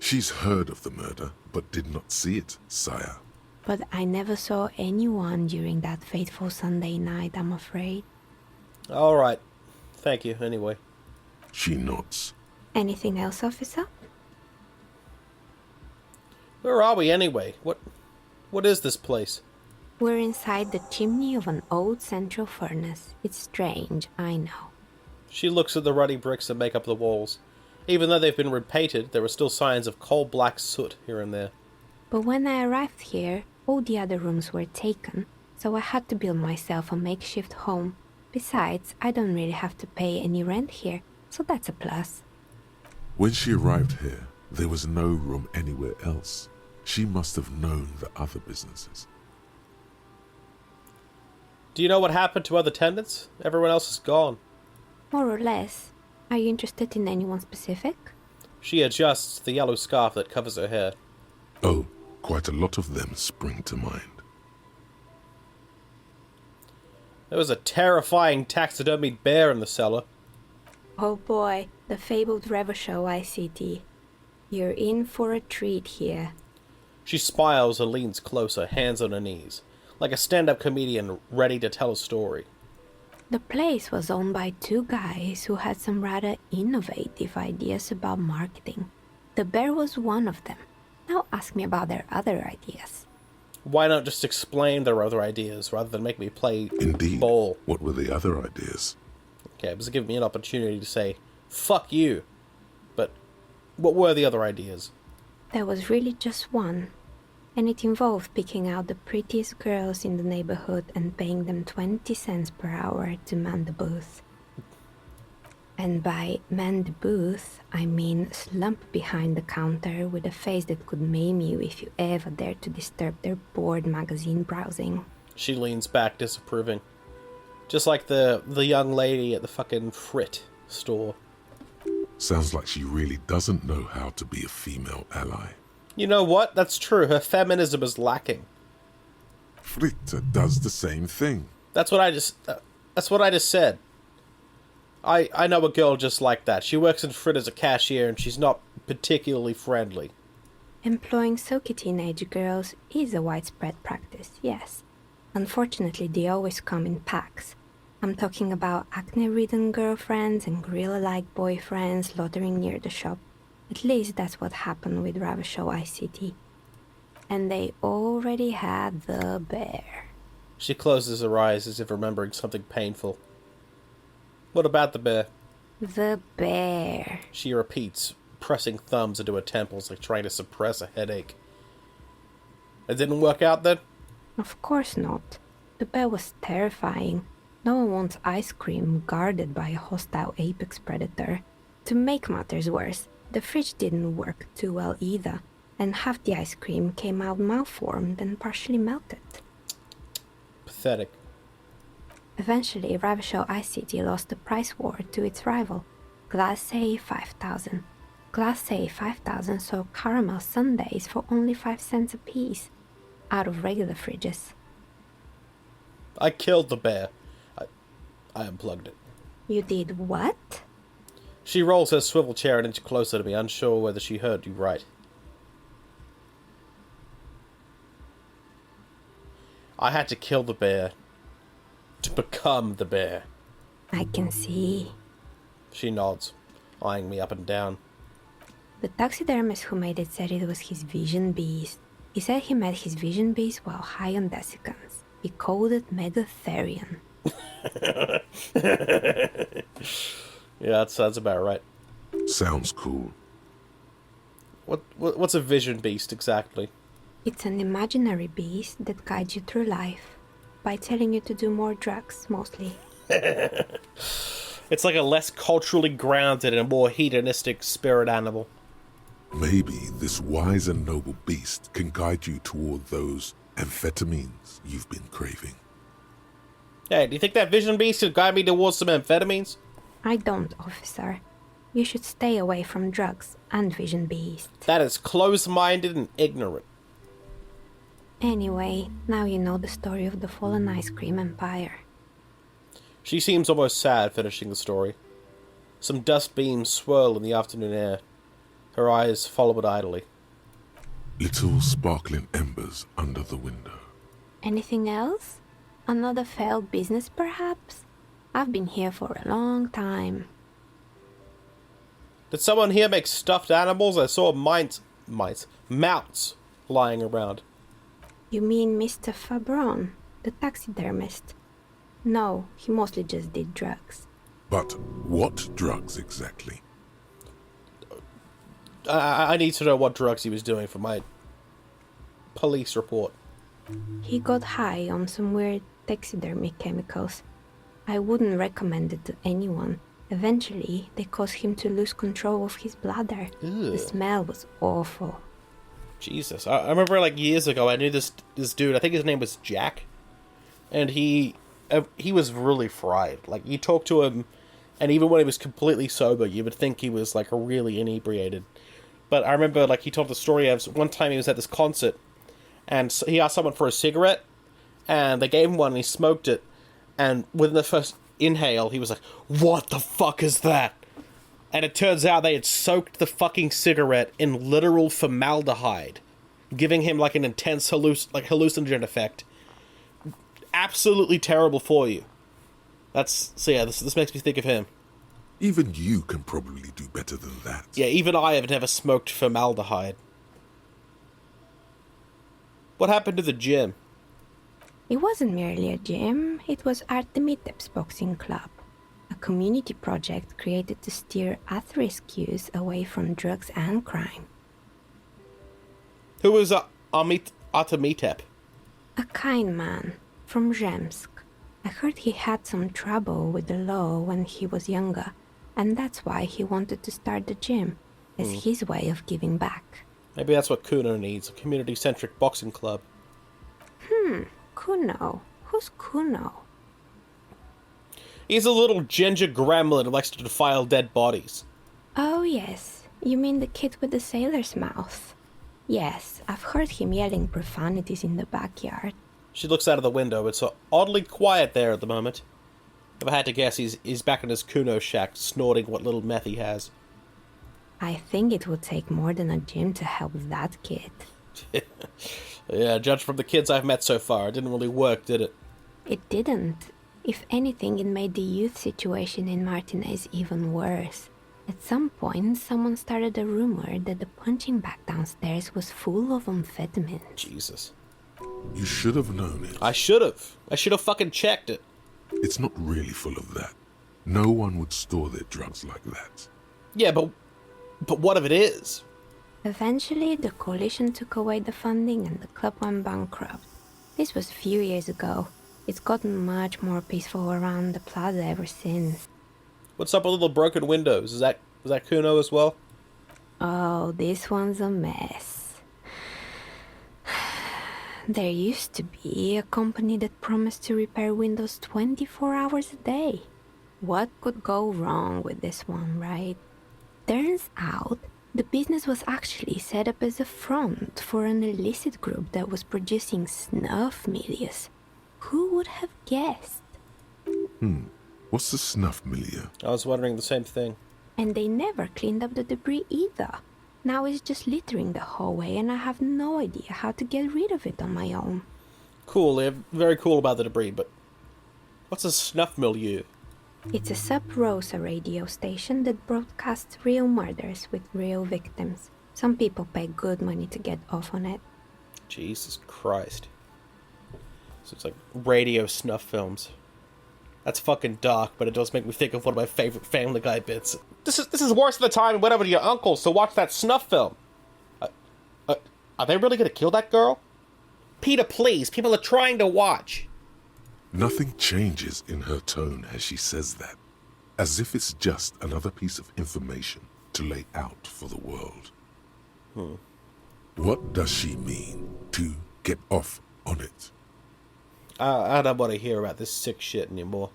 She's heard of the murder, but did not see it, sire. But I never saw anyone during that fateful Sunday night, I'm afraid. Alright. Thank you, anyway. She nods. Anything else, officer? Where are we, anyway? What is this place? We're inside the chimney of an old central furnace. It's strange, I know. She looks at the ruddy bricks that make up the walls. Even though they've been repainted, there are still signs of coal-black soot here and there. But when I arrived here, all the other rooms were taken, so I had to build myself a makeshift home. Besides, I don't really have to pay any rent here, so that's a plus. When she arrived here, there was no room anywhere else. She must have known the other businesses. Do you know what happened to other tenants? Everyone else is gone. More or less. Are you interested in anyone specific? She adjusts the yellow scarf that covers her hair. Oh, quite a lot of them spring to mind. There was a terrifying taxidermied bear in the cellar. Oh boy, the fabled Revershow ICT. You're in for a treat here. She smiles and leans closer, hands on her knees, like a stand-up comedian ready to tell a story. The place was owned by two guys who had some rather innovative ideas about marketing. The bear was one of them. Now ask me about their other ideas. Why not just explain their other ideas rather than make me play Indeed. ball? What were the other ideas? Okay, it was giving me an opportunity to say, fuck you. But what were the other ideas? There was really just one. And it involved picking out the prettiest girls in the neighborhood and paying them 20 cents per hour to man the booth. And by man the booth, I mean slump behind the counter with a face that could maim you if you ever dared to disturb their bored magazine browsing. She leans back, disapproving. Just like the young lady at the fucking Frit store. Sounds like she really doesn't know how to be a female ally. You know what? That's true. Her feminism is lacking. Fritta does the same thing. That's what I just said. I know a girl just like that. She works in Frit as a cashier and she's not particularly friendly. Employing silky teenage girls is a widespread practice, yes. Unfortunately, they always come in packs. I'm talking about acne-ridden girlfriends and gorilla-like boyfriends loitering near the shop. At least that's what happened with Revershow ICT. And they already had the bear. She closes her eyes as if remembering something painful. What about the bear? The bear. She repeats, pressing thumbs into her temples like trying to suppress a headache. It didn't work out then? Of course not. The bear was terrifying. No one wants ice cream guarded by a hostile apex predator. To make matters worse, the fridge didn't work too well either, and half the ice cream came out malformed and partially melted. Pathetic. Eventually, Revershow ICT lost the price war to its rival, Glace 5000. Glace 5000 sold caramel sundaes for only 5 cents a piece, out of regular fridges. I killed the bear. I unplugged it. You did what? She rolls her swivel chair an inch closer to me, unsure whether she heard you right. I had to kill the bear. To become the bear. I can see. She nods, eyeing me up and down. The taxidermist who made it said it was his vision beast. He said he met his vision beast while high on desiccants. He called it Megatherian. Yeah, that sounds about right. Sounds cool. What's a vision beast exactly? It's an imaginary beast that guides you through life by telling you to do more drugs, mostly. It's like a less culturally grounded and more hedonistic spirit animal. Maybe this wise and noble beast can guide you toward those amphetamines you've been craving. Hey, do you think that vision beast could guide me towards some amphetamines? I don't, officer. You should stay away from drugs and vision beasts. That is close-minded and ignorant. Anyway, now you know the story of the fallen ice cream empire. She seems almost sad finishing the story. Some dust beams swirl in the afternoon air. Her eyes follow it idly. Little sparkling embers under the window. Anything else? Another failed business, perhaps? I've been here for a long time. Did someone here make stuffed animals? I saw mounts lying around. You mean Mr. Fabron, the taxidermist? No, he mostly just did drugs. But what drugs exactly? I need to know what drugs he was doing for my police report. He got high on some weird taxidermy chemicals. I wouldn't recommend it to anyone. Eventually, they caused him to lose control of his bladder. Ew. The smell was awful. Jesus. I remember, like, years ago, I knew this dude, I think his name was Jack, and he was really fried. Like, you talk to him, and even when he was completely sober, you would think he was, like, really inebriated. But I remember, like, he told the story of one time he was at this concert, and he asked someone for a cigarette, and they gave him one, and he smoked it, and within the first inhale, he was like, "What the fuck is that?" And it turns out they had soaked the fucking cigarette in literal formaldehyde, giving him, like, an intense hallucinogen effect. Absolutely terrible for you. So yeah, this makes me think of him. Even you can probably do better than that. Yeah, even I have never smoked formaldehyde. What happened to the gym? It wasn't merely a gym, it was Artemitep's boxing club, a community project created to steer at-risk youth away from drugs and crime. Who was Artemitep? A kind man from Zemsk. I heard he had some trouble with the law when he was younger, and that's why he wanted to start the gym, as his way of giving back. Maybe that's what Kuno needs, a community-centric boxing club. Kuno? Who's Kuno? He's a little ginger gremlin who likes to defile dead bodies. Oh yes, you mean the kid with the sailor's mouth. Yes, I've heard him yelling profanities in the backyard. She looks out of the window. It's oddly quiet there at the moment. If I had to guess, he's back in his Kuno shack, snorting what little meth he has. I think it would take more than a gym to help that kid. Yeah, judged from the kids I've met so far, it didn't really work, did it? It didn't. If anything, it made the youth situation in Martinez even worse. At some point, someone started a rumor that the punching bag downstairs was full of amphetamines. Jesus. You should have known it. I should have. I should have fucking checked it. It's not really full of that. No one would store their drugs like that. Yeah, but what if it is? Eventually, the coalition took away the funding and the club went bankrupt. This was a few years ago. It's gotten much more peaceful around the plaza ever since. What's up with all the broken windows? Was that Kuno as well? Oh, this one's a mess. There used to be a company that promised to repair windows 24 hours a day. What could go wrong with this one, right? Turns out, the business was actually set up as a front for an illicit group that was producing Snuff, Milieus. Who would have guessed? What's the Snuff, Milieus? I was wondering the same thing. And they never cleaned up the debris either. Now it's just littering the hallway and I have no idea how to get rid of it on my own. Cool, they're very cool about the debris, but what's a snuff milieu? It's a sub-Rosa radio station that broadcasts real murders with real victims. Some people pay good money to get off on it. Jesus Christ. So it's like radio snuff films. That's fucking dark, but it does make me think of one of my favorite Family Guy bits. This is worse than the time I went over to your uncle's to watch that snuff film. Are they really gonna kill that girl? Peter, please, people are trying to watch. Nothing changes in her tone as she says that, as if it's just another piece of information to lay out for the world. What does she mean to get off on it? I don't want to hear about this sick shit anymore.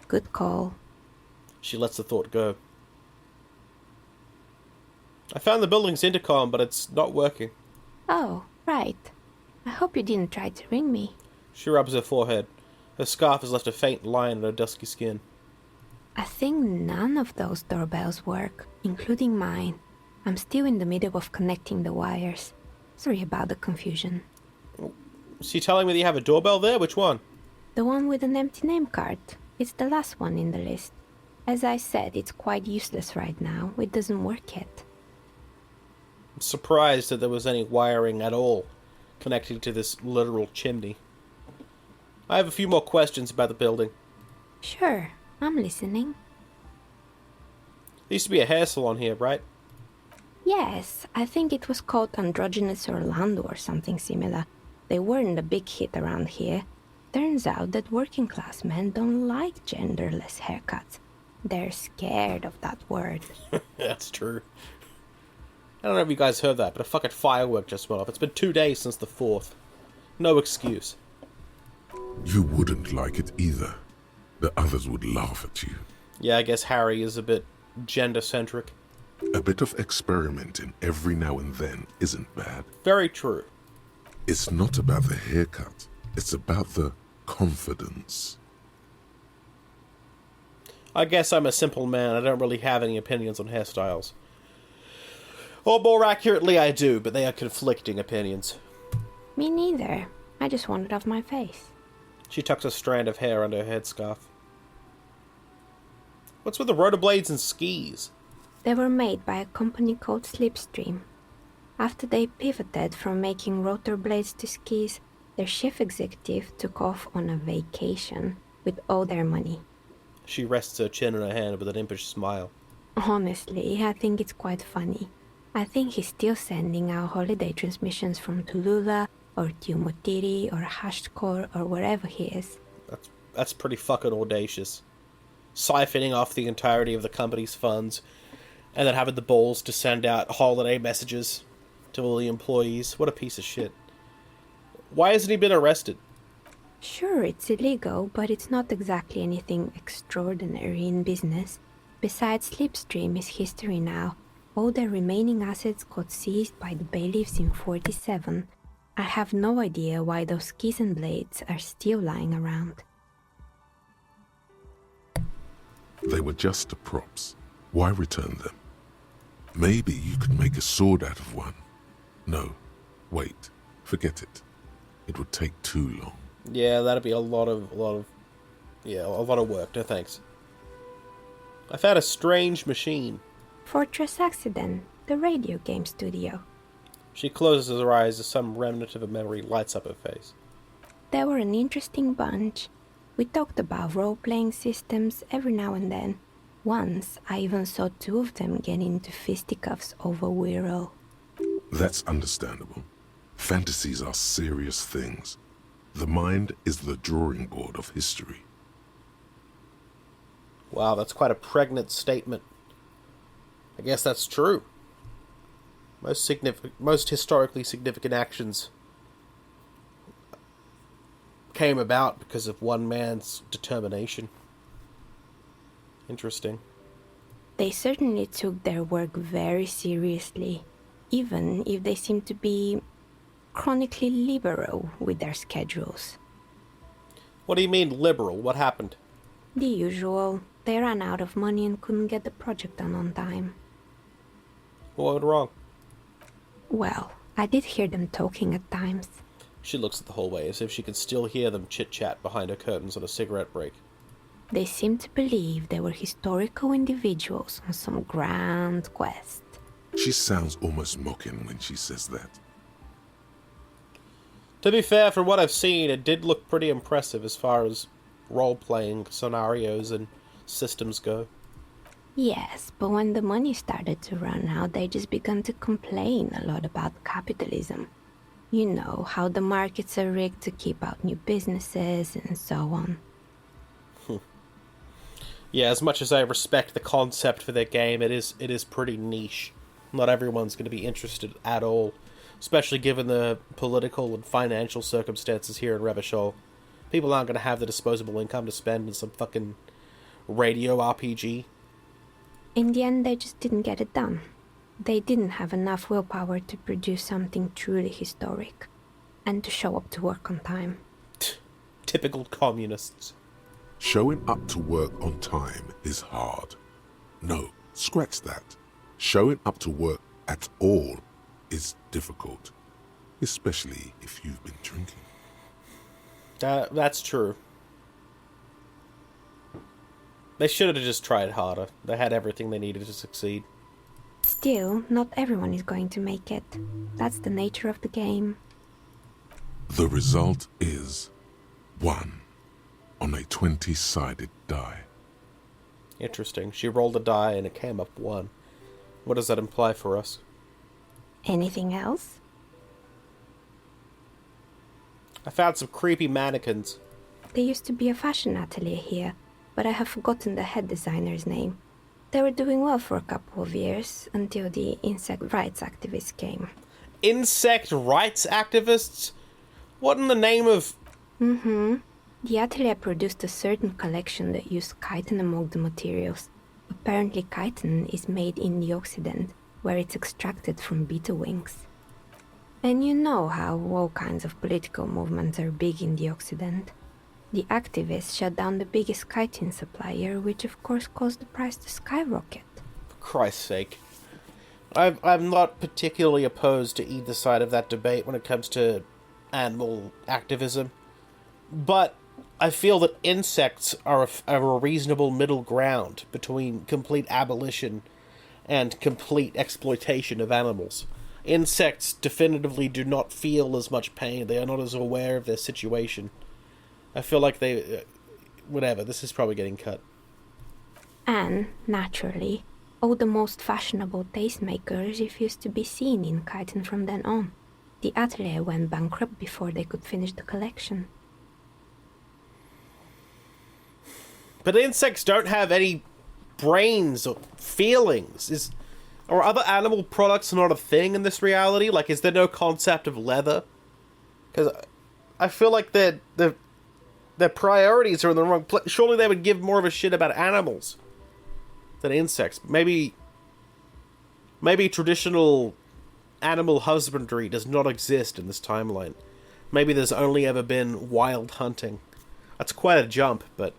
Good call. She lets the thought go. I found the building's intercom, but it's not working. Oh, right. I hope you didn't try to ring me. She rubs her forehead. Her scarf has left a faint line on her dusky skin. I think none of those doorbells work, including mine. I'm still in the middle of connecting the wires. Sorry about the confusion. Is she telling me that you have a doorbell there? Which one? The one with an empty name card. It's the last one in the list. As I said, it's quite useless right now. It doesn't work yet. I'm surprised that there was any wiring at all connecting to this literal chimney. I have a few more questions about the building. Sure, I'm listening. There used to be a hair salon here, right? Yes, I think it was called Androgynous Orlando or something similar. They weren't a big hit around here. Turns out that working class men don't like genderless haircuts. They're scared of that word. That's true. I don't know if you guys heard that, but a fucking firework just went off. It's been 2 days since the 4th. No excuse. You wouldn't like it either. The others would laugh at you. Yeah, I guess Harry is a bit gender-centric. A bit of experimenting every now and then isn't bad. Very true. It's not about the haircut. It's about the confidence. I guess I'm a simple man. I don't really have any opinions on hairstyles. Or more accurately, I do, but they are conflicting opinions. Me neither. I just want it off my face. She tucks a strand of hair under her headscarf. What's with the rollerblades and skis? They were made by a company called Slipstream. After they pivoted from making rotor blades to skis, their chief executive took off on a vacation with all their money. She rests her chin in her hand with an impish smile. Honestly, I think it's quite funny. I think he's still sending out holiday transmissions from Tulula or Tiumotiri or Hashtkor or wherever he is. That's pretty fucking audacious. Siphoning off the entirety of the company's funds and then having the balls to send out holiday messages to all the employees. What a piece of shit. Why hasn't he been arrested? Sure, it's illegal, but it's not exactly anything extraordinary in business. Besides, Slipstream is history now. All their remaining assets got seized by the bailiffs in 47. I have no idea why those skis and blades are still lying around. They were just props. Why return them? Maybe you could make a sword out of one. No, wait, forget it. It would take too long. Yeah, that'd be a lot of work. No thanks. I found a strange machine. Fortress Accident, the radio game studio. She closes her eyes as some remnant of a memory lights up her face. They were an interesting bunch. We talked about role-playing systems every now and then. Once, I even saw two of them get into fisticuffs over Wirral. That's understandable. Fantasies are serious things. The mind is the drawing board of history. Wow, that's quite a pregnant statement. I guess that's true. Most historically significant actions came about because of one man's determination. Interesting. They certainly took their work very seriously, even if they seemed to be chronically liberal with their schedules. What do you mean, liberal? What happened? The usual. They ran out of money and couldn't get the project done on time. What went wrong? Well, I did hear them talking at times. She looks at the hallway as if she can still hear them chit-chat behind her curtains on a cigarette break. They seemed to believe they were historical individuals on some grand quest. She sounds almost mocking when she says that. To be fair, from what I've seen, it did look pretty impressive as far as role-playing scenarios and systems go. Yes, but when the money started to run out, they just began to complain a lot about capitalism. You know, how the markets are rigged to keep out new businesses and so on. Yeah, as much as I respect the concept for their game, it is pretty niche. Not everyone's going to be interested at all, especially given the political and financial circumstances here in Revachol. People aren't going to have the disposable income to spend in some fucking radio RPG. In the end, they just didn't get it done. They didn't have enough willpower to produce something truly historic, and to show up to work on time. Typical communists. Showing up to work on time is hard. No, scratch that. Showing up to work at all is difficult, especially if you've been drinking. That's true. They should have just tried harder. They had everything they needed to succeed. Still, not everyone is going to make it. That's the nature of the game. The result is 1 on a 20-sided die. Interesting. She rolled a die and it came up 1. What does that imply for us? Anything else? I found some creepy mannequins. There used to be a fashion atelier here, but I have forgotten the head designer's name. They were doing well for a couple of years, until the insect rights activists came. Insect rights activists? What in the name of... The atelier produced a certain collection that used chitin among the materials. Apparently chitin is made in the Occident, where it's extracted from beetle wings. And you know how all kinds of political movements are big in the Occident. The activists shut down the biggest chitin supplier, which of course caused the price to skyrocket. For Christ's sake. I'm not particularly opposed to either side of that debate when it comes to animal activism. But I feel that insects are a reasonable middle ground between complete abolition and complete exploitation of animals. Insects definitively do not feel as much pain. They are not as aware of their situation. I feel like they... whatever, this is probably getting cut. And, naturally, all the most fashionable tastemakers refused to be seen in chitin from then on. The atelier went bankrupt before they could finish the collection. But insects don't have any brains or feelings. Are other animal products not a thing in this reality? Like, is there no concept of leather? Because I feel like their priorities are in the wrong place. Surely they would give more of a shit about animals than insects. Maybe traditional animal husbandry does not exist in this timeline. Maybe there's only ever been wild hunting. That's quite a jump, but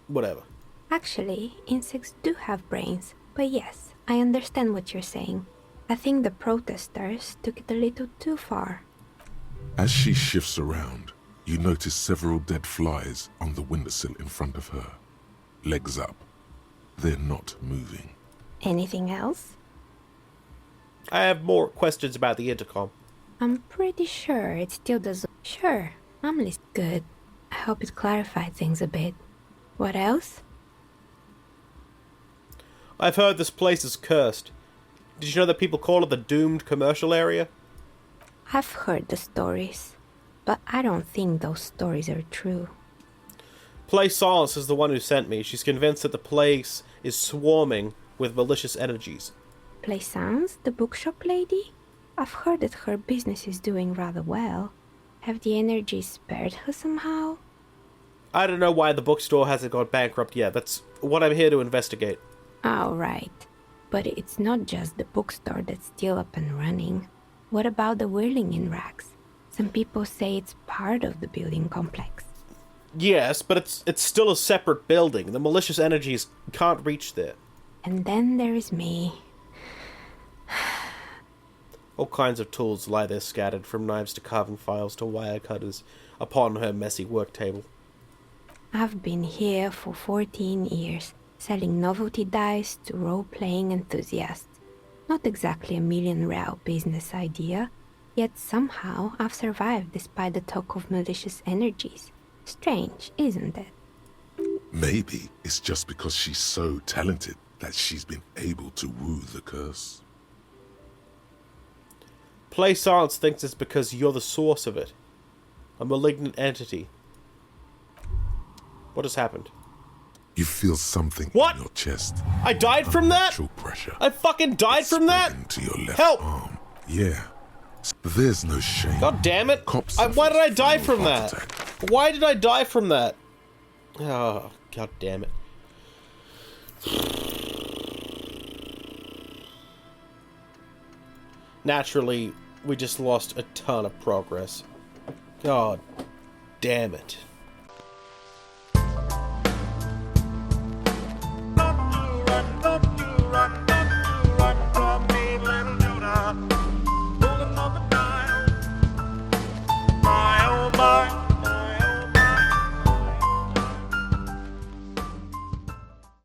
whatever. Actually, insects do have brains, but yes, I understand what you're saying. I think the protesters took it a little too far. As she shifts around, you notice several dead flies on the windowsill in front of her. Legs up. They're not moving. Anything else? I have more questions about the intercom. I'm pretty sure it still doesn't... Sure, I'm listening. Good. I hope it clarified things a bit. What else? I've heard this place is cursed. Did you know that people call it the doomed commercial area? I've heard the stories, but I don't think those stories are true. Plaisance is the one who sent me. She's convinced that the place is swarming with malicious energies. Plaisance, the bookshop lady? I've heard that her business is doing rather well. Have the energies spared her somehow? I don't know why the bookstore hasn't gone bankrupt yet. That's what I'm here to investigate. Oh, right. But it's not just the bookstore that's still up and running. What about the whirling in rags? Some people say it's part of the building complex. Yes, but it's still a separate building. The malicious energies can't reach there. And then there is me. All kinds of tools lie there scattered, from knives to carving files to wire cutters, upon her messy work table. I've been here for 14 years, selling novelty dice to role-playing enthusiasts. Not exactly a million-real business idea, yet somehow I've survived despite the talk of malicious energies. Strange, isn't it? Maybe it's just because she's so talented that she's been able to woo the curse. Plaisance thinks it's because you're the source of it. A malignant entity. What has happened? You feel something What? in your chest. I died from that? Unnatural pressure. I fucking died from that? Spreading to your left Help! arm. Yeah. There's no shame. God damn it! Cops Why did I die suffer from heart that? attack. Why did I die from that? Oh, god damn it. Naturally, we just lost a ton of progress. God damn it.